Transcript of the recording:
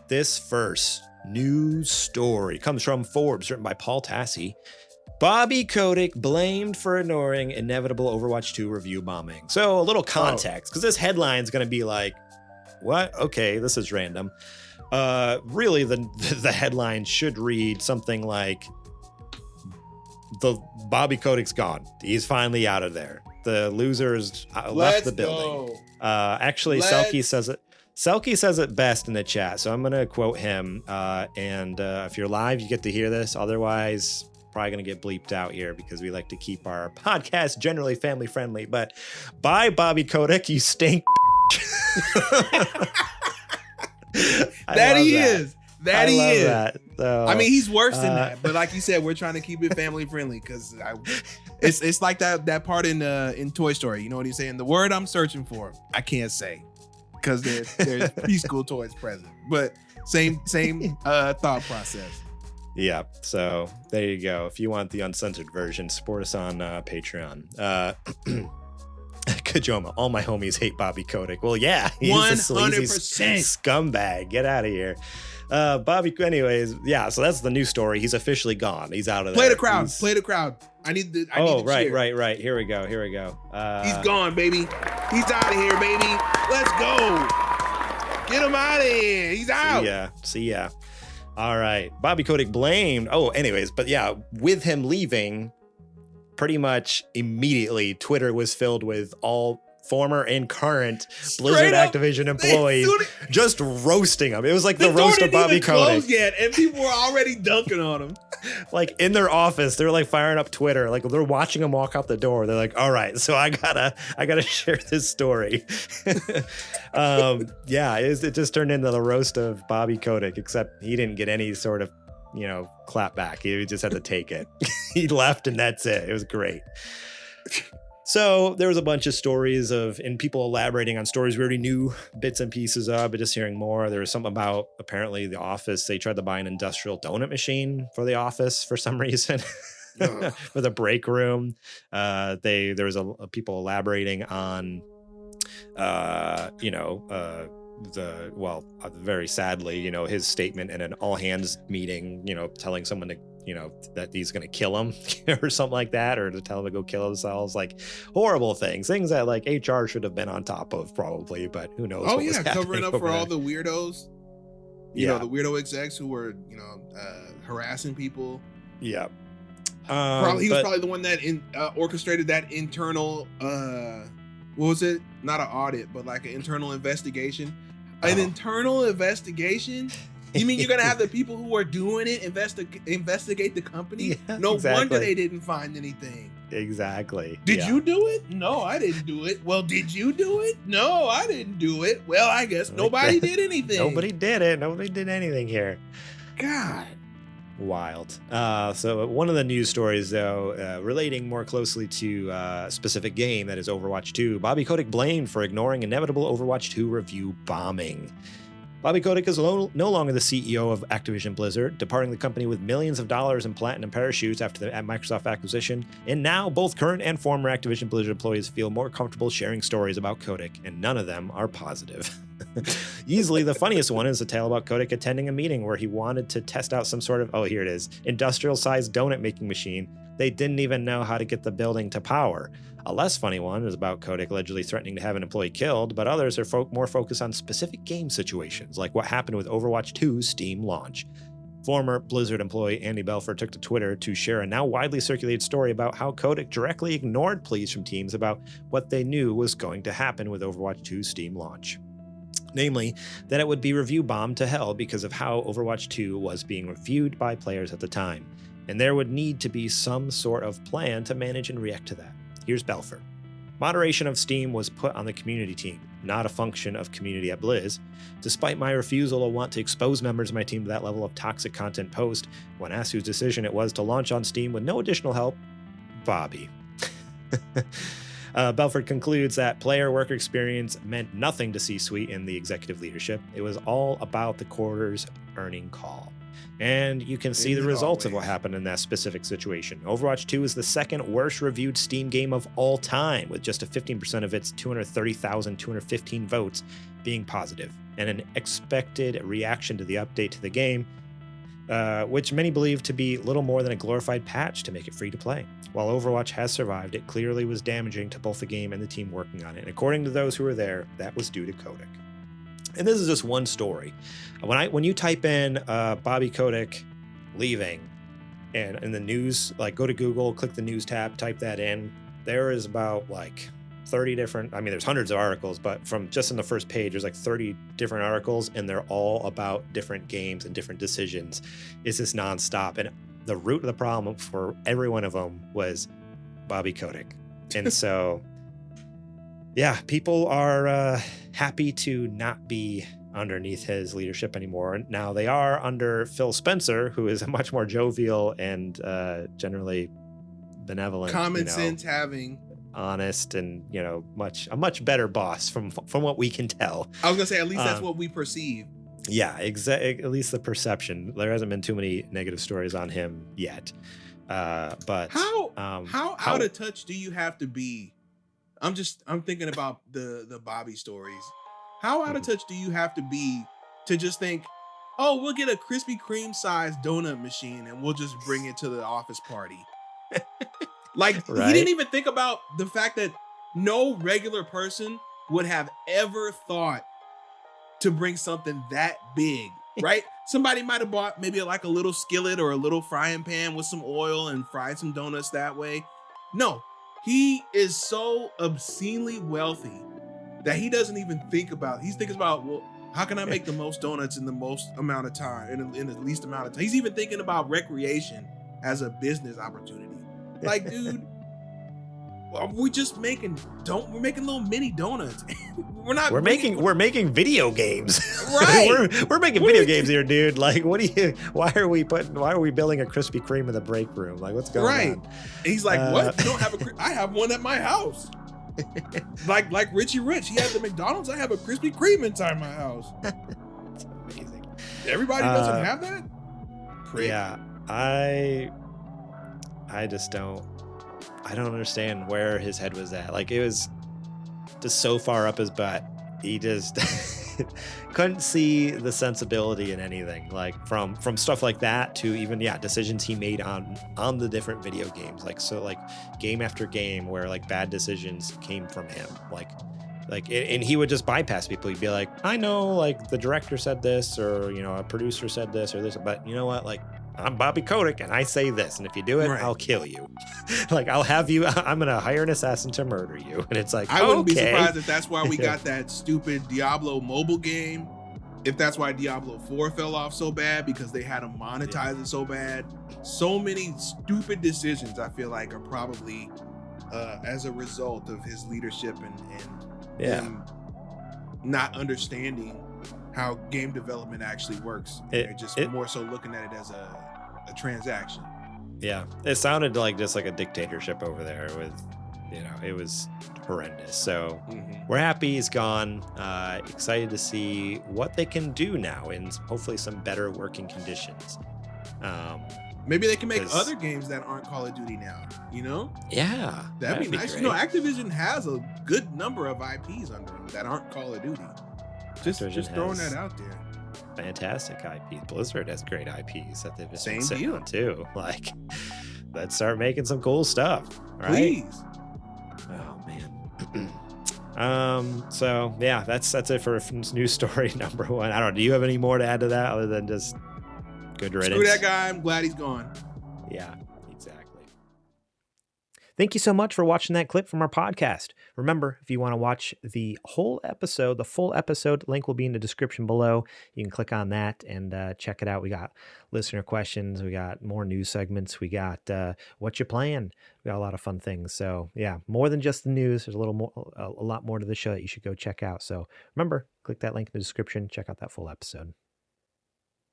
This first news story comes from Forbes, written by Paul Tassi. Bobby Kotick blamed for ignoring inevitable Overwatch 2 review bombing. So a little context, because this headline is going to be like, what? Okay, this is random. Really, the headline should read something like, the Bobby Kotick's gone. He's finally out of there. The losers left the building. Actually, Selkie says it. Selkie says it best in the chat, so I'm going to quote him. And if you're live, you get to hear this. Otherwise, probably going to get bleeped out here because we like to keep our podcast generally family friendly. But bye, Bobby Kotick, you stink. That he is. That he is. That. So, I mean, he's worse than that. But like you said, we're trying to keep it family friendly because it's like that part in Toy Story. You know what he's saying? The word I'm searching for, I can't say because there's preschool toys present. But same thought process. Yeah, so there you go. If you want the uncensored version, support us on Patreon. Kajoma, all my homies hate Bobby Kotick. Well, yeah, he's 100% a sleazy scumbag. Get out of here. Bobby, anyways, yeah, so that's the new story. He's officially gone. He's out of there. Play the crowd. I need the right. Here we go. He's gone, baby. He's out of here, baby. Let's go. Get him out of here. He's out. See ya. All right. Bobby Kotick blamed. But yeah, with him leaving, pretty much immediately, Twitter was filled with all former and current Blizzard Activision employees just roasting him. It was like the roast of Bobby Kotick. Yet, and people were already dunking on him. Like in their office, they're like firing up Twitter. Like they're watching him walk out the door. They're like, all right, so I gotta share this story. It just turned into the roast of Bobby Kotick, except he didn't get any sort of, clap back. He just had to take it. He left and that's it. It was great. So there was a bunch of stories and people elaborating on stories we already knew bits and pieces of, but just hearing more. There was something about apparently the office. They tried to buy an industrial donut machine for the office for some reason, for the break room. There was people elaborating on, very sadly, his statement in an all hands meeting, telling someone to, that he's going to kill him or something like that, or to tell them to go kill themselves, like horrible things that like HR should have been on top of probably, but who knows. Covering up for all the weirdos, the weirdo execs who were, harassing people. Yeah. He was probably the one that orchestrated that internal, what was it? Not an audit, but like an internal investigation. An internal investigation? You mean you're going to have the people who are doing it investigate the company? Yeah, no wonder they didn't find anything. Exactly. Did you do it? No, I didn't do it. Well, did you do it? No, I didn't do it. Well, I guess nobody did anything. Nobody did it. Nobody did anything here. God. Wild. So one of the news stories, though, relating more closely to a specific game, that is Overwatch 2, Bobby Kotick blamed for ignoring inevitable Overwatch 2 review bombing. Bobby Kotick is no longer the CEO of Activision Blizzard, departing the company with millions of dollars in platinum parachutes after the Microsoft acquisition, and now both current and former Activision Blizzard employees feel more comfortable sharing stories about Kotick, and none of them are positive. Easily the funniest one is a tale about Kotick attending a meeting where he wanted to test out some sort of, industrial-sized donut-making machine. They didn't even know how to get the building to power. A less funny one is about Kotick allegedly threatening to have an employee killed, but others are more focused on specific game situations, like what happened with Overwatch 2's Steam launch. Former Blizzard employee Andy Belford took to Twitter to share a now widely circulated story about how Kotick directly ignored pleas from teams about what they knew was going to happen with Overwatch 2's Steam launch. Namely, that it would be review bombed to hell because of how Overwatch 2 was being reviewed by players at the time, and there would need to be some sort of plan to manage and react to that. Here's Belford. Moderation of Steam was put on the community team, not a function of community at Blizz. Despite my refusal to want to expose members of my team to that level of toxic content post, when asked whose decision it was to launch on Steam with no additional help, Bobby. Belford concludes that player worker experience meant nothing to C-suite and the executive leadership. It was all about the quarter's earning call. And you can see the results of what happened in that specific situation. Overwatch 2 is the second worst reviewed Steam game of all time, with just a 15% of its 230,215 votes being positive, and an expected reaction to the update to the game, which many believe to be little more than a glorified patch to make it free to play. While Overwatch has survived, it clearly was damaging to both the game and the team working on it. And according to those who were there, that was due to Kotick. And this is just one story. When you type in Bobby Kotick leaving, and in the news, like go to Google, click the news tab, type that in, there is about like 30 different, I mean, there's hundreds of articles, but from just in the first page, there's like 30 different articles, and they're all about different games and different decisions. It's just nonstop. And the root of the problem for every one of them was Bobby Kotick. And so, yeah, people are happy to not be underneath his leadership anymore. Now they are under Phil Spencer, who is a much more jovial and generally benevolent, common sense having, honest, and a much better boss from what we can tell. I was gonna say, at least that's what we perceive. Yeah, at least the perception. There hasn't been too many negative stories on him yet. But how out of touch do you have to be? I'm thinking about the Bobby stories. How out of touch do you have to be to just think, oh, we'll get a Krispy Kreme sized donut machine and we'll just bring it to the office party? Like, right? He didn't even think about the fact that no regular person would have ever thought to bring something that big, right? Somebody might have bought maybe like a little skillet or a little frying pan with some oil and fried some donuts that way. No, he is so obscenely wealthy that he doesn't even think about. He's thinking about, well, how can I make the most donuts in the most amount of time, in the least amount of time? He's even thinking about recreation as a business opportunity. Like, dude, we're just making little mini donuts. We're making video games. Right. we're making video games here, dude. Like, why are we building a Krispy Kreme in the break room? Like, what's going on? And he's like, what? You don't have I have one at my house. like Richie Rich. He had the McDonald's. I have a Krispy Kreme inside my house. It's amazing. Everybody doesn't have that? Prick. Yeah. I just don't understand where his head was at. Like, it was just so far up his butt. He just couldn't see the sensibility in anything, like from stuff like that to even decisions he made on the different video games, like game after game where like bad decisions came from him, like and he would just bypass people. He'd be like, I know, like the director said this, or a producer said this or this, but you know what, like, I'm Bobby Kotick and I say this, and if you do it, I'll kill you. Like, I'm gonna hire an assassin to murder you. And it's like, I wouldn't be surprised if that's why we got that stupid Diablo mobile game. If that's why Diablo 4 fell off so bad, because they had to monetize it so bad. So many stupid decisions, I feel like, are probably as a result of his leadership and him not understanding how game development actually works. They're just more so looking at it as a transaction. Yeah, it sounded like just like a dictatorship over there with, it was horrendous. So we're happy he's gone. Excited to see what they can do now in hopefully some better working conditions. Maybe they can make other games that aren't Call of Duty now, Yeah. That'd be nice. Great. Activision has a good number of IPs under them that aren't Call of Duty. Just throwing that out there. Fantastic IP. Blizzard has great IPs that they've been sitting deal. On too. Like, let's start making some cool stuff, right? Please. Oh man. So yeah, that's it for news story number 1. I don't know. Do you have any more to add to that other than just good riddance? Screw that guy. I'm glad he's gone. Yeah, exactly. Thank you so much for watching that clip from our podcast. Remember, if you want to watch the full episode, link will be in the description below. You can click on that and check it out. We got listener questions. We got more news segments. We got what you playing. We got a lot of fun things. So yeah, more than just the news. There's a lot more to the show that you should go check out. So remember, click that link in the description. Check out that full episode.